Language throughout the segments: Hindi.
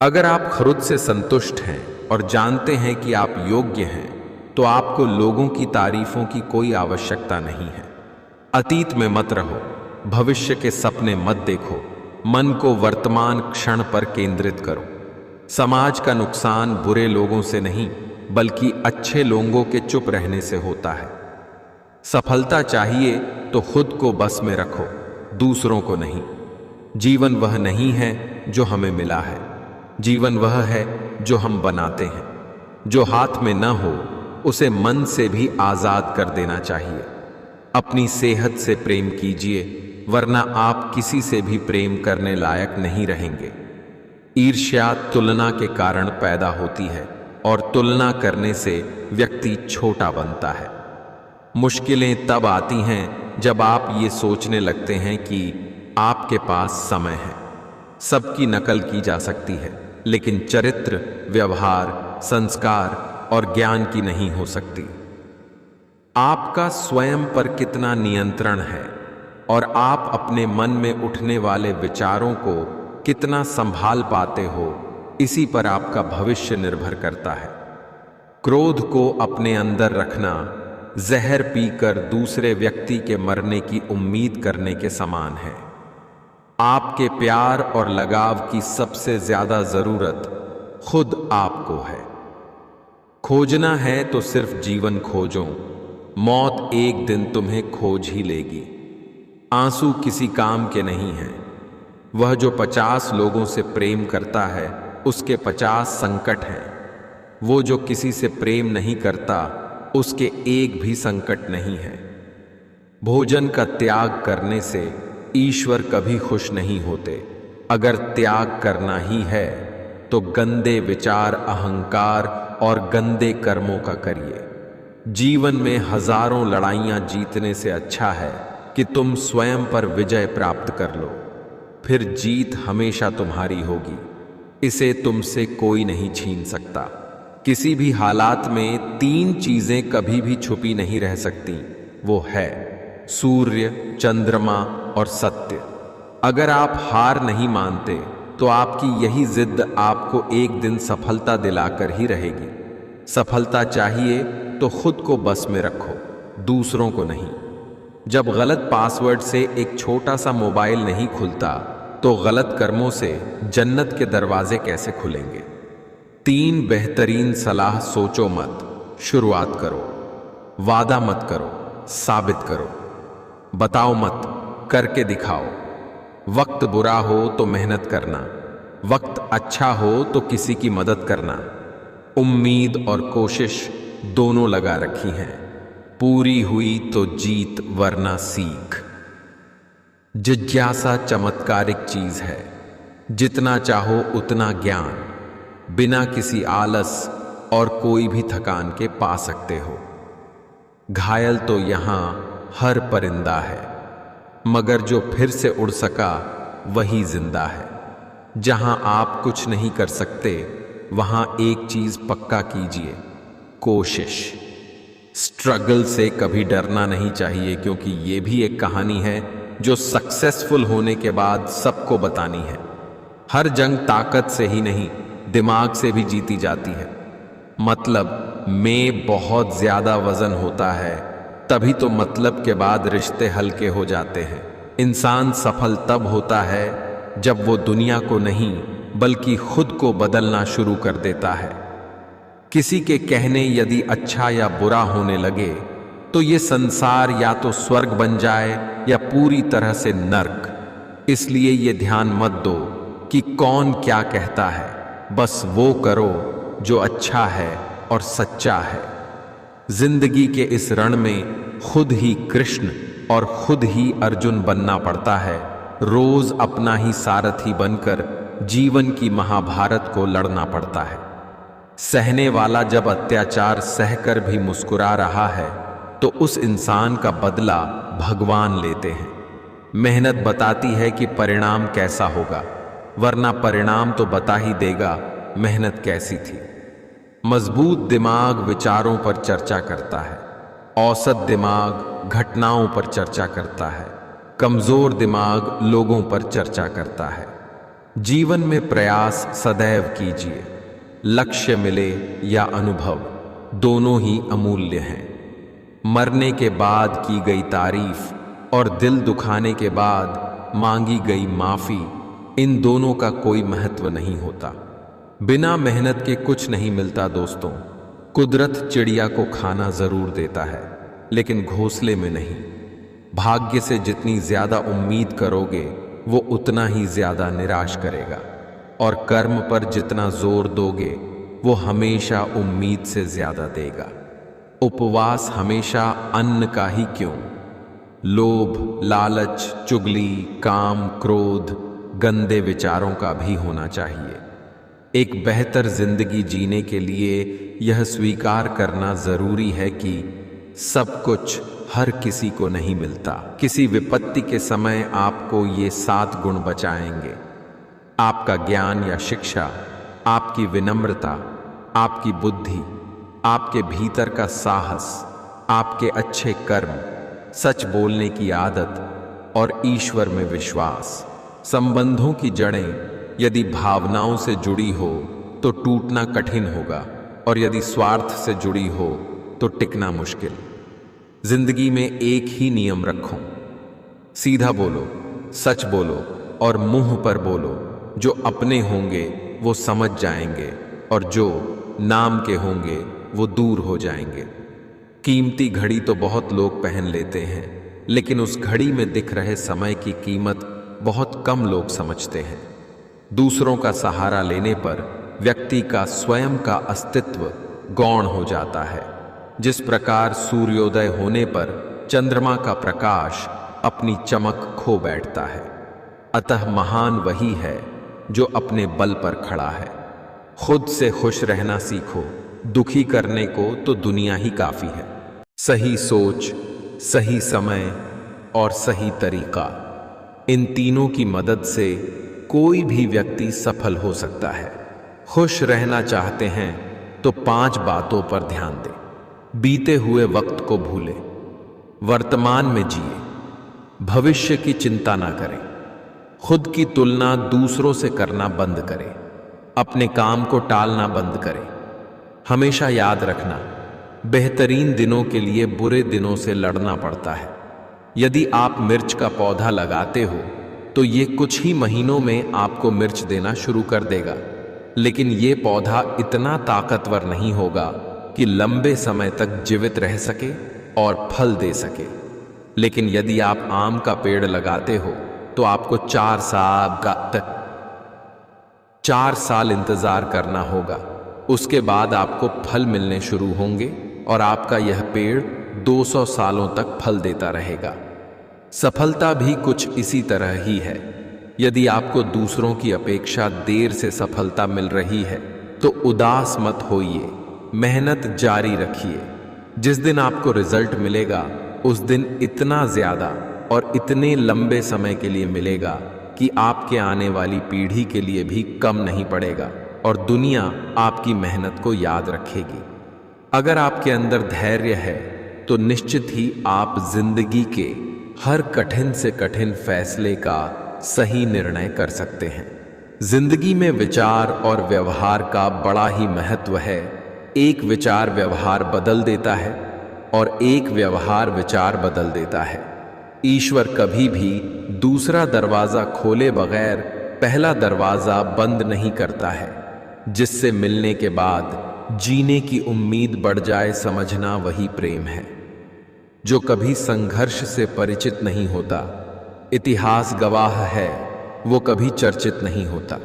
अगर आप खुद से संतुष्ट हैं और जानते हैं कि आप योग्य हैं, तो आपको लोगों की तारीफों की कोई आवश्यकता नहीं है। अतीत में मत रहो, भविष्य के सपने मत देखो, मन को वर्तमान क्षण पर केंद्रित करो। समाज का नुकसान बुरे लोगों से नहीं, बल्कि अच्छे लोगों के चुप रहने से होता है। सफलता चाहिए तो खुद को बस में रखो, दूसरों को नहीं। जीवन वह नहीं है जो हमें मिला है, जीवन वह है जो हम बनाते हैं। जो हाथ में न हो उसे मन से भी आजाद कर देना चाहिए। अपनी सेहत से प्रेम कीजिए, वरना आप किसी से भी प्रेम करने लायक नहीं रहेंगे। ईर्ष्या तुलना के कारण पैदा होती है और तुलना करने से व्यक्ति छोटा बनता है। मुश्किलें तब आती हैं जब आप ये सोचने लगते हैं कि आपके पास समय है। सबकी नकल की जा सकती है, लेकिन चरित्र, व्यवहार, संस्कार और ज्ञान की नहीं हो सकती। आपका स्वयं पर कितना नियंत्रण है और आप अपने मन में उठने वाले विचारों को कितना संभाल पाते हो, इसी पर आपका भविष्य निर्भर करता है। क्रोध को अपने अंदर रखना जहर पीकर दूसरे व्यक्ति के मरने की उम्मीद करने के समान है। आपके प्यार और लगाव की सबसे ज्यादा जरूरत खुद आपको है। खोजना है तो सिर्फ जीवन खोजो, मौत एक दिन तुम्हें खोज ही लेगी। आंसू किसी काम के नहीं हैं। वह जो 50 लोगों से प्रेम करता है, उसके 50 संकट हैं। वो जो किसी से प्रेम नहीं करता, उसके एक भी संकट नहीं है। भोजन का त्याग करने से ईश्वर कभी खुश नहीं होते। अगर त्याग करना ही है तो गंदे विचार, अहंकार और गंदे कर्मों का करिए। जीवन में हजारों लड़ाइयां जीतने से अच्छा है कि तुम स्वयं पर विजय प्राप्त कर लो। फिर जीत हमेशा तुम्हारी होगी, इसे तुमसे कोई नहीं छीन सकता। किसी भी हालात में 3 चीजें कभी भी छुपी नहीं रह सकती, वो है सूर्य, चंद्रमा और सत्य। अगर आप हार नहीं मानते तो आपकी यही जिद आपको एक दिन सफलता दिलाकर ही रहेगी। सफलता चाहिए तो खुद को बस में रखो, दूसरों को नहीं। जब गलत पासवर्ड से एक छोटा सा मोबाइल नहीं खुलता, तो गलत कर्मों से जन्नत के दरवाजे कैसे खुलेंगे। 3 बेहतरीन सलाह सोचो मत, शुरुआत करो। वादा मत करो, साबित करो। बताओ मत, करके दिखाओ। वक्त बुरा हो तो मेहनत करना, वक्त अच्छा हो तो किसी की मदद करना। उम्मीद और कोशिश दोनों लगा रखी हैं। पूरी हुई तो जीत, वरना सीख। जिज्ञासा चमत्कारिक चीज है। जितना चाहो उतना ज्ञान बिना किसी आलस और कोई भी थकान के पा सकते हो। घायल तो यहां हर परिंदा है, मगर जो फिर से उड़ सका वही जिंदा है। जहां आप कुछ नहीं कर सकते, वहां एक चीज पक्का कीजिए, कोशिश। स्ट्रगल से कभी डरना नहीं चाहिए, क्योंकि ये भी एक कहानी है जो सक्सेसफुल होने के बाद सबको बतानी है। हर जंग ताकत से ही नहीं, दिमाग से भी जीती जाती है। मतलब में बहुत ज्यादा वजन होता है, तभी तो मतलब के बाद रिश्ते हल्के हो जाते हैं। इंसान सफल तब होता है जब वो दुनिया को नहीं, बल्कि खुद को बदलना शुरू कर देता है। किसी के कहने यदि अच्छा या बुरा होने लगे, तो ये संसार या तो स्वर्ग बन जाए या पूरी तरह से नर्क। इसलिए ये ध्यान मत दो कि कौन क्या कहता है, बस वो करो जो अच्छा है और सच्चा है। जिंदगी के इस रण में खुद ही कृष्ण और खुद ही अर्जुन बनना पड़ता है। रोज अपना ही सारथी बनकर जीवन की महाभारत को लड़ना पड़ता है। सहने वाला जब अत्याचार सहकर भी मुस्कुरा रहा है, तो उस इंसान का बदला भगवान लेते हैं। मेहनत बताती है कि परिणाम कैसा होगा, वरना परिणाम तो बता ही देगा मेहनत कैसी थी। मजबूत दिमाग विचारों पर चर्चा करता है, औसत दिमाग घटनाओं पर चर्चा करता है, कमजोर दिमाग लोगों पर चर्चा करता है। जीवन में प्रयास सदैव कीजिए। लक्ष्य मिले या अनुभव, दोनों ही अमूल्य हैं। मरने के बाद की गई तारीफ और दिल दुखाने के बाद मांगी गई माफी, इन दोनों का कोई महत्व नहीं होता। बिना मेहनत के कुछ नहीं मिलता दोस्तों। कुदरत चिड़िया को खाना जरूर देता है, लेकिन घोंसले में नहीं। भाग्य से जितनी ज्यादा उम्मीद करोगे, वो उतना ही ज्यादा निराश करेगा, और कर्म पर जितना जोर दोगे, वो हमेशा उम्मीद से ज्यादा देगा। उपवास हमेशा अन्न का ही क्यों, लोभ, लालच, चुगली, काम, क्रोध, गंदे विचारों का भी होना चाहिए। एक बेहतर जिंदगी जीने के लिए यह स्वीकार करना जरूरी है कि सब कुछ हर किसी को नहीं मिलता। किसी विपत्ति के समय आपको ये 7 गुण बचाएंगे: आपका ज्ञान या शिक्षा, आपकी विनम्रता, आपकी बुद्धि, आपके भीतर का साहस, आपके अच्छे कर्म, सच बोलने की आदत और ईश्वर में विश्वास। संबंधों की जड़ें यदि भावनाओं से जुड़ी हो तो टूटना कठिन होगा, और यदि स्वार्थ से जुड़ी हो तो टिकना मुश्किल। जिंदगी में एक ही नियम रखो: सीधा बोलो, सच बोलो और मुंह पर बोलो। जो अपने होंगे वो समझ जाएंगे, और जो नाम के होंगे वो दूर हो जाएंगे। कीमती घड़ी तो बहुत लोग पहन लेते हैं, लेकिन उस घड़ी में दिख रहे समय की कीमत बहुत कम लोग समझते हैं। दूसरों का सहारा लेने पर व्यक्ति का स्वयं का अस्तित्व गौण हो जाता है। जिस प्रकार सूर्योदय होने पर चंद्रमा का प्रकाश अपनी चमक खो बैठता है, अतः महान वही है जो अपने बल पर खड़ा है। खुद से खुश रहना सीखो, दुखी करने को तो दुनिया ही काफी है। सही सोच, सही समय और सही तरीका, इन तीनों की मदद से कोई भी व्यक्ति सफल हो सकता है। खुश रहना चाहते हैं तो 5 बातों पर ध्यान दें। बीते हुए वक्त को भूलें, वर्तमान में जिए, भविष्य की चिंता ना करें, खुद की तुलना दूसरों से करना बंद करें, अपने काम को टालना बंद करें। हमेशा याद रखना, बेहतरीन दिनों के लिए बुरे दिनों से लड़ना पड़ता है। यदि आप मिर्च का पौधा लगाते हो तो ये कुछ ही महीनों में आपको मिर्च देना शुरू कर देगा, लेकिन ये पौधा इतना ताकतवर नहीं होगा कि लंबे समय तक जीवित रह सके और फल दे सके। लेकिन यदि आप आम का पेड़ लगाते हो तो आपको 4 साल इंतजार करना होगा। उसके बाद आपको फल मिलने शुरू होंगे और आपका यह पेड़ 200 सालों तक फल देता रहेगा। सफलता भी कुछ इसी तरह ही है। यदि आपको दूसरों की अपेक्षा देर से सफलता मिल रही है तो उदास मत होइए, मेहनत जारी रखिए। जिस दिन आपको रिजल्ट मिलेगा उस दिन इतना ज्यादा और इतने लंबे समय के लिए मिलेगा कि आपके आने वाली पीढ़ी के लिए भी कम नहीं पड़ेगा, और दुनिया आपकी मेहनत को याद रखेगी। अगर आपके अंदर धैर्य है तो निश्चित ही आप जिंदगी के हर कठिन से कठिन फैसले का सही निर्णय कर सकते हैं। जिंदगी में विचार और व्यवहार का बड़ा ही महत्व है। एक विचार व्यवहार बदल देता है और एक व्यवहार विचार बदल देता है। ईश्वर कभी भी दूसरा दरवाजा खोले बगैर पहला दरवाजा बंद नहीं करता है। जिससे मिलने के बाद जीने की उम्मीद बढ़ जाए, समझना वही प्रेम है। जो कभी संघर्ष से परिचित नहीं होता, इतिहास गवाह है, वो कभी चर्चित नहीं होता।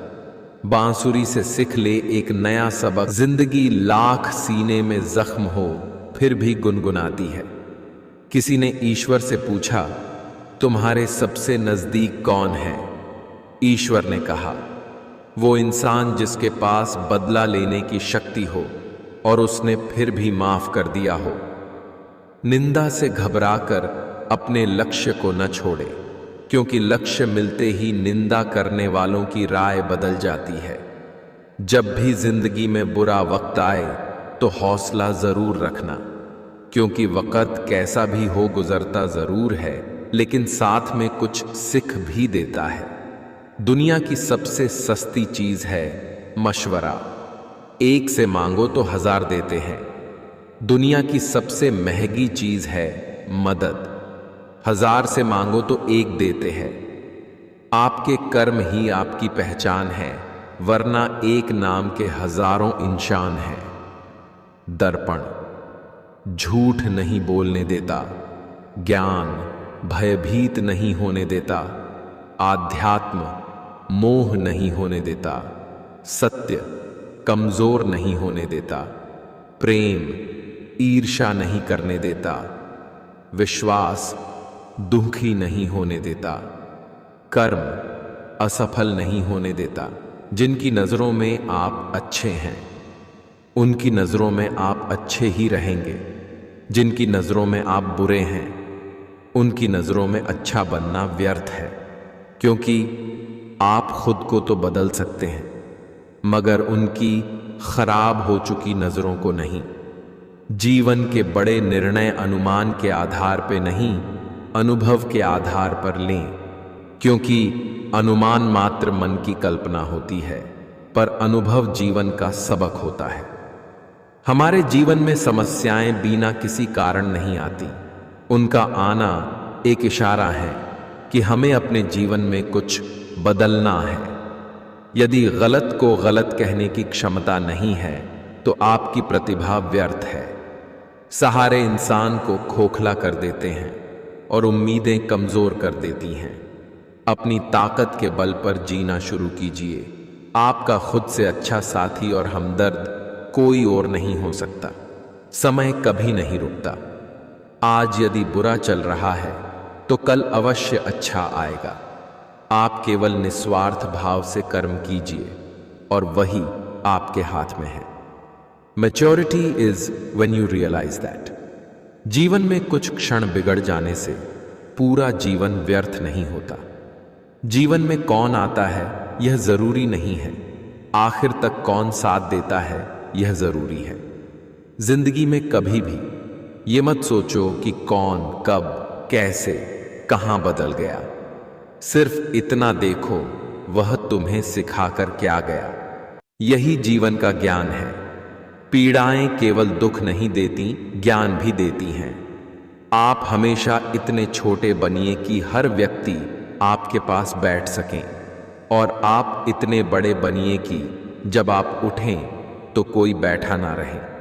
बांसुरी से सीख ले एक नया सबक, जिंदगी लाख सीने में जख्म हो फिर भी गुनगुनाती है। किसी ने ईश्वर से पूछा, तुम्हारे सबसे नजदीक कौन है? ईश्वर ने कहा, वो इंसान जिसके पास बदला लेने की शक्ति हो और उसने फिर भी माफ कर दिया हो। निंदा से घबराकर अपने लक्ष्य को न छोड़े, क्योंकि लक्ष्य मिलते ही निंदा करने वालों की राय बदल जाती है। जब भी जिंदगी में बुरा वक्त आए तो हौसला जरूर रखना, क्योंकि वक्त कैसा भी हो गुजरता जरूर है, लेकिन साथ में कुछ सीख भी देता है। दुनिया की सबसे सस्ती चीज है मशवरा। एक से मांगो तो 1000 देते हैं। दुनिया की सबसे महंगी चीज है मदद। 1000 से मांगो तो 1 देते हैं। आपके कर्म ही आपकी पहचान है, वरना एक नाम के हजारों इंसान हैं। दर्पण झूठ नहीं बोलने देता, ज्ञान भयभीत नहीं होने देता, आध्यात्म मोह नहीं होने देता, सत्य कमजोर नहीं होने देता, प्रेम ईर्ष्या नहीं करने देता, विश्वास दुखी नहीं होने देता, कर्म असफल नहीं होने देता। जिनकी नजरों में आप अच्छे हैं, उनकी नजरों में आप अच्छे ही रहेंगे। जिनकी नजरों में आप बुरे हैं, उनकी नजरों में अच्छा बनना व्यर्थ है। क्योंकि आप खुद को तो बदल सकते हैं, मगर उनकी खराब हो चुकी नजरों को नहीं। जीवन के बड़े निर्णय अनुमान के आधार पर नहीं, अनुभव के आधार पर लें। क्योंकि अनुमान मात्र मन की कल्पना होती है, पर अनुभव जीवन का सबक होता है। हमारे जीवन में समस्याएं बिना किसी कारण नहीं आती। उनका आना एक इशारा है कि हमें अपने जीवन में कुछ बदलना है। यदि गलत को गलत कहने की क्षमता नहीं है, तो आपकी प्रतिभा व्यर्थ है। सहारे इंसान को खोखला कर देते हैं और उम्मीदें कमजोर कर देती हैं। अपनी ताकत के बल पर जीना शुरू कीजिए। आपका खुद से अच्छा साथी और हमदर्द कोई और नहीं हो सकता। समय कभी नहीं रुकता। आज यदि बुरा चल रहा है, तो कल अवश्य अच्छा आएगा। आप केवल निस्वार्थ भाव से कर्म कीजिए और वही आपके हाथ में है। Maturity is when you realize that. जीवन में कुछ क्षण बिगड़ जाने से पूरा जीवन व्यर्थ नहीं होता। जीवन में कौन आता है यह जरूरी नहीं है, आखिर तक कौन साथ देता है यह जरूरी है। जिंदगी में कभी भी ये मत सोचो कि कौन कब कैसे कहां बदल गया। सिर्फ इतना देखो, वह तुम्हें सिखाकर क्या गया। यही जीवन का ज्ञान है। पीड़ाएं केवल दुख नहीं देती, ज्ञान भी देती हैं। आप हमेशा इतने छोटे बनिए कि हर व्यक्ति आपके पास बैठ सकें, और आप इतने बड़े बनिए कि जब आप उठें तो कोई बैठा ना रहे।